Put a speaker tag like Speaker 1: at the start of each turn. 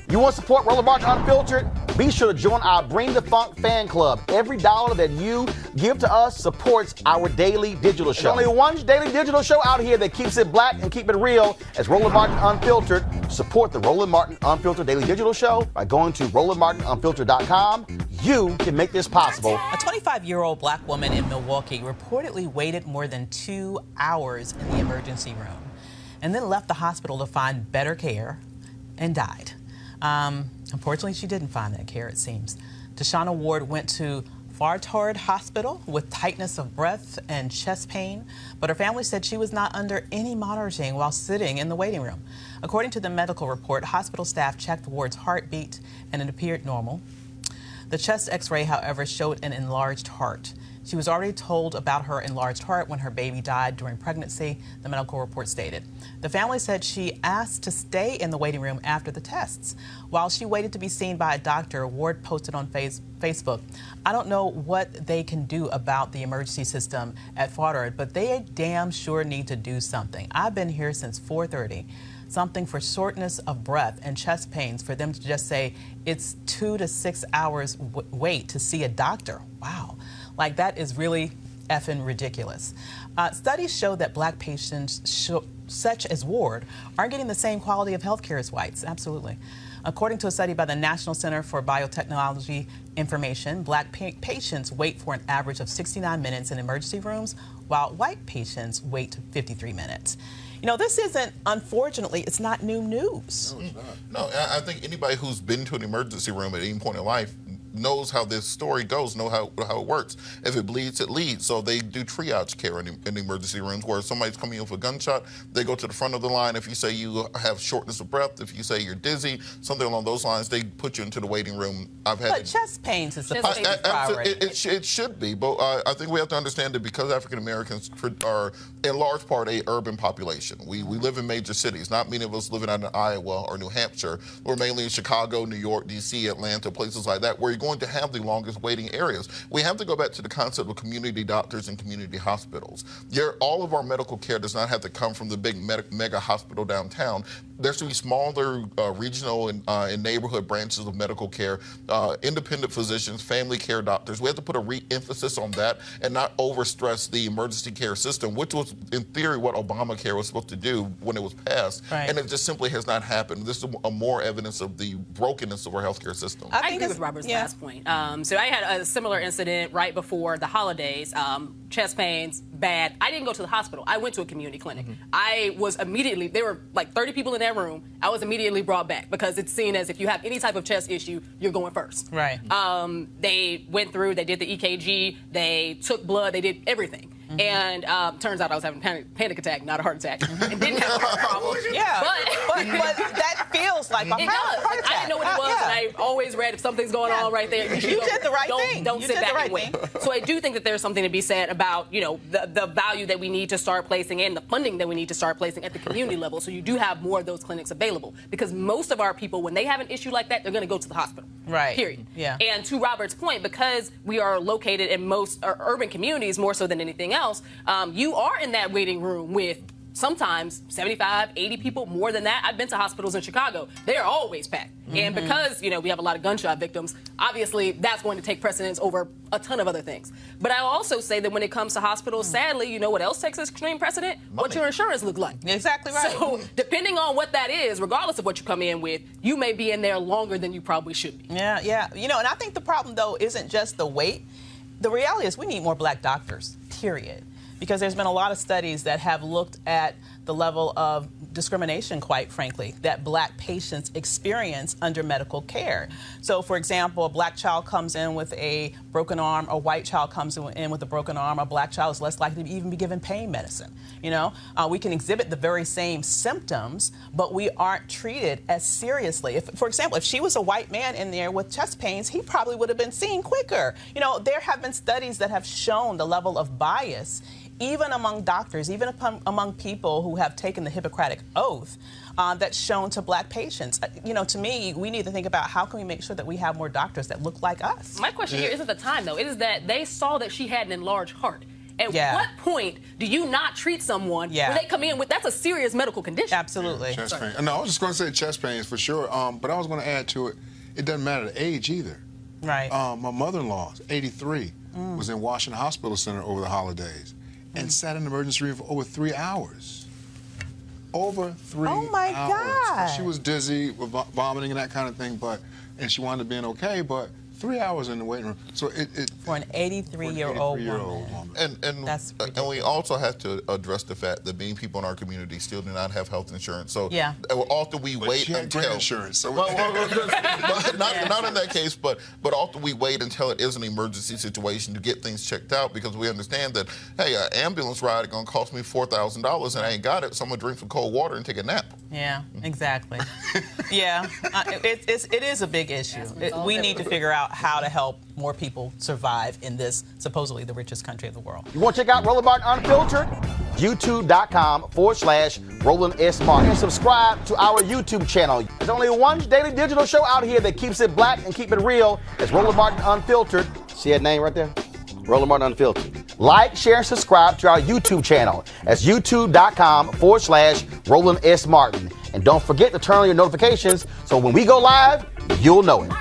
Speaker 1: You want to support Roland Martin Unfiltered? Be sure to join our Bring the Funk fan club. Every dollar that you give to us supports our daily digital show. There's only one daily digital show out here that keeps it black and keep it real as Roland Martin Unfiltered. Support the Roland Martin Unfiltered daily digital show by going to RolandMartinUnfiltered.com. You can make this possible.
Speaker 2: A 25-year-old black woman in Milwaukee reportedly waited more than 2 hours in the emergency room and then left the hospital to find better care and died. Unfortunately, she didn't find that care, it seems. Tashonna Ward went to Froedtert Hospital with tightness of breath and chest pain, but her family said she was not under any monitoring while sitting in the waiting room. According to the medical report, hospital staff checked Ward's heartbeat and it appeared normal. The chest x-ray, however, showed an enlarged heart. She was already told about her enlarged heart when her baby died during pregnancy, the medical report stated. The family said she asked to stay in the waiting room after the tests. While she waited to be seen by a doctor, Ward posted on Facebook, "I don't know what they can do about the emergency system at Froedtert, but they damn sure need to do something. I've been here since 4:30. Something for shortness of breath and chest pains for them to just say it's 2 to 6 hours wait to see a doctor." Wow. Like, that is really effing ridiculous. Studies show that black patients such as Ward aren't getting the same quality of health care as whites. Absolutely. According to a study by the National Center for Biotechnology Information, black patients wait for an average of 69 minutes in emergency rooms, while white patients wait 53 minutes. You know, this isn't, unfortunately, it's not new news.
Speaker 3: No, it's not. No, I think anybody who's been to an emergency room at any point in life knows how this story goes, know how it works. If it bleeds, it leads. So they do triage care in emergency rooms where somebody's coming in with a gunshot, they go to the front of the line. If you say you have shortness of breath, if you say you're dizzy, something along those lines, they put you into the waiting room.
Speaker 2: But chest pains is supposed to be priority.
Speaker 3: It should be, but I think we have to understand that because African Americans are in large part a urban population. We live in major cities. Not many of us living out in Iowa or New Hampshire. We're mainly in Chicago, New York, D.C., Atlanta, places like that, where you're going to have the longest waiting areas. We have to go back to the concept of community doctors and community hospitals. All of our medical care does not have to come from the big mega hospital downtown. There should be smaller regional and neighborhood branches of medical care, independent physicians, family care doctors. We have to put a re-emphasis on that and not overstress the emergency care system, which was, in theory, what Obamacare was supposed to do when it was passed.
Speaker 2: Right.
Speaker 3: And it just simply has not happened. This is more evidence of the brokenness of our healthcare system.
Speaker 4: I agree with Robert's last point. So I had a similar incident right before the holidays. Chest pains, bad. I didn't go to the hospital. I went to a community clinic. I was immediately, there were like 30 people in that room. I was immediately brought back because it's seen as if you have any type of chest issue, you're going first.
Speaker 2: Right.
Speaker 4: They went through, they did the EKG, they took blood, they did everything. And turns out I was having a panic attack, not a heart attack, and didn't have a heart problem.
Speaker 2: Yeah, but that feels like a heart attack.
Speaker 4: I didn't know what it was, and I always read if something's going on right there.
Speaker 2: You did the right thing.
Speaker 4: Don't sit back and wait. So I do think that there's something to be said about, you know, the value that we need to start placing and the funding that we need to start placing at the community level, so you do have more of those clinics available. Because most of our people, when they have an issue like that, they're going to go to the hospital.
Speaker 2: Right.
Speaker 4: Period.
Speaker 2: Yeah.
Speaker 4: And to Robert's point, because we are located in most urban communities more so than anything else, you are in that waiting room with sometimes 75, 80 people, more than that. I've been to hospitals in Chicago. They're always packed. And because, you know, we have a lot of gunshot victims, obviously that's going to take precedence over a ton of other things. But I'll also say that when it comes to hospitals, sadly, you know what else takes extreme precedent? What your insurance looks like.
Speaker 2: Exactly right.
Speaker 4: So depending on what that is, regardless of what you come in with, you may be in there longer than you probably should be.
Speaker 2: Yeah, yeah. You know, and I think the problem, though, isn't just the wait. The reality is we need more black doctors, period. Because there's been a lot of studies that have looked at the level of discrimination, quite frankly, that black patients experience under medical care. So, for example, a black child comes in with a broken arm, a white child comes in with a broken arm, a black child is less likely to even be given pain medicine. You know, we can exhibit the very same symptoms, but we aren't treated as seriously. If, for example, if she was a white man in there with chest pains, he probably would have been seen quicker. You know, there have been studies that have shown the level of bias even among doctors, even among people who have taken the Hippocratic Oath, that's shown to black patients. You know, to me, we need to think about how can we make sure that we have more doctors that look like us.
Speaker 4: My question here isn't the time, though. It is that they saw that she had an enlarged heart. At what point do you not treat someone when they come in with that's a serious medical condition?
Speaker 2: Absolutely.
Speaker 5: Chest pain. No, I was just going to say chest pains for sure. But I was going to add to it, it doesn't matter the age either.
Speaker 2: Right.
Speaker 5: My mother-in-law, 83, was in Washington Hospital Center over the holidays and sat in the emergency room for over 3 hours. Over 3 hours.
Speaker 2: Oh my God.
Speaker 5: She was dizzy, with vomiting and that kind of thing, and she wound up being okay, but 3 hours in the waiting room. So
Speaker 2: for an 83-year-old woman.
Speaker 3: And we also have to address the fact that many people in our community still do not have health insurance. So often we wait until
Speaker 5: insurance. So
Speaker 3: not in that case, but often we wait until it is an emergency situation to get things checked out because we understand that an ambulance ride is going to cost me $4,000 and I ain't got it, so I'm gonna drink some cold water and take a nap.
Speaker 2: Yeah, exactly. It is a big issue. We need to figure out how to help more people survive in this supposedly the richest country of the world.
Speaker 1: You want to check out Roland Martin Unfiltered? YouTube.com/Roland S. Martin. And subscribe to our YouTube channel. There's only one daily digital show out here that keeps it black and keep it real. It's Roland Martin Unfiltered. See that name right there? Roland Martin Unfiltered. Like, share, and subscribe to our YouTube channel. That's YouTube.com/Roland S. Martin. And don't forget to turn on your notifications so when we go live, you'll know it.